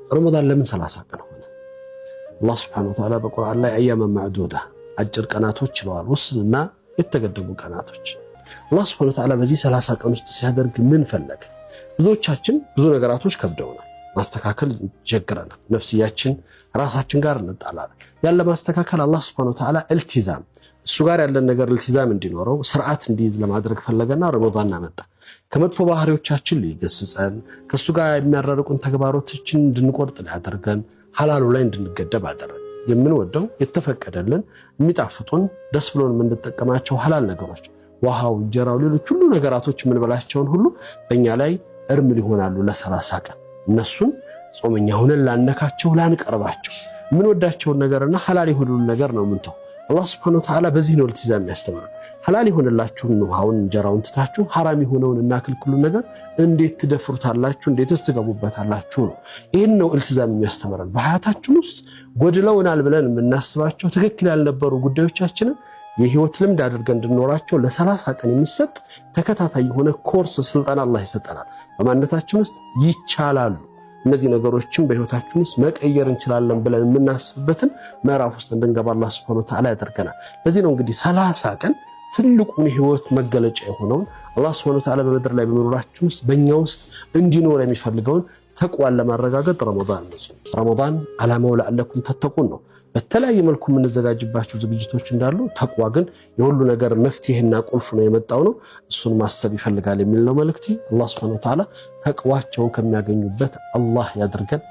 ረመዳን ለምን 30 ቀን ሆነ? አላህ Subhanahu Wa Ta'ala በቁርአን ላይ አያመ ማዕዱዳ አጭር ቀናቶች ይለዋል፣ ውስንና የተገደቡ ቀናቶች። አላህ Subhanahu Wa Ta'ala በዚህ 30 ቀን ውስጥ ሲያደርግ ምን ፈለገ? ብዙዎቻችን ብዙ ነገራቶች ከብደውናል፣ ማስተካከል ይቸግረናል፣ ነፍስያችን ራሳችን ጋር እንጣላለን። ያለ ማስተካከል አላህ Subhanahu Wa Ta'ala ኢልቲዛም እሱ ጋር ያለን ነገር ኢልቲዛም እንዲኖረው ስርዓት እንዲይዝ ለማድረግ ፈለገና ረመዳን አመጣ። ከመጥፎ ባህሪዎቻችን ሊገስጸን ከሱ ጋር የሚያራርቁን ተግባሮችን እንድንቆርጥ ያደርገን ሐላሉ ላይ እንድንገደብ አደረገ። የምንወደው የተፈቀደልን የሚጣፍጡን ደስ ብሎን የምንጠቀማቸው ሐላል ነገሮች ውሃው፣ እንጀራው፣ ሌሎች ሁሉ ነገራቶች የምንበላቸውን ሁሉ በእኛ ላይ እርም ሊሆናሉ ለ30 ቀን። እነሱን ጾመኛ ሆነን ላነካቸው ላንቀርባቸው የምንወዳቸውን ነገርና ሐላል የሆነውን ነገር ነው ምንተው። አላህ Subhanahu Wa Ta'ala በዚህ ነው ኢልቲዛም ያስተምራል። ሐላል የሆነላችሁን ውሃውን እንጀራውን ትታችሁ ሐራም የሆነውን እና ክልክሉን ነገር እንዴት ትደፍሩታላችሁ? እንዴትስ ትገቡበታላችሁ ነው። ይሄን ነው ኢልቲዛም የሚያስተምረን። በሐያታችን ውስጥ ጎድለውናል ብለን የምናስባቸው ትክክል ያልነበሩ ጉዳዮቻችንን የህይወት ልምድ አድርገን እንድንኖራቸው ለ30 ቀን የሚሰጥ ተከታታይ የሆነ ኮርስ ስልጠና አላህ ይሰጠናል። በማንነታችን ውስጥ ይቻላሉ እነዚህ ነገሮችን በህይወታችን ውስጥ መቀየር እንችላለን ብለን የምናስብበትን ምዕራፍ ውስጥ እንድንገባ አላህ Subhanahu Wa Ta'ala ያደርገናል። ለዚህ ነው እንግዲህ 30 ቀን ትልቁን ህይወት መገለጫ የሆነውን አላህ Subhanahu Wa Ta'ala በመድር ላይ በመኖራችን ውስጥ በእኛ ውስጥ እንዲኖር የሚፈልገውን ተቅዋን ለማረጋገጥ ረመዳን ነው። ረመዳን ዓላማው ለአለኩም ተተቁን ነው። በተለያየ መልኩ የምንዘጋጅባቸው ዝግጅቶች እንዳሉ ተቅዋ ግን የሁሉ ነገር መፍትሄና ቁልፍ ነው የመጣው ነው። እሱን ማሰብ ይፈልጋል የሚል ነው መልእክቴ። አላህ Subhanahu Wa Ta'ala ተቅዋቸውን ከሚያገኙበት አላህ ያድርገን።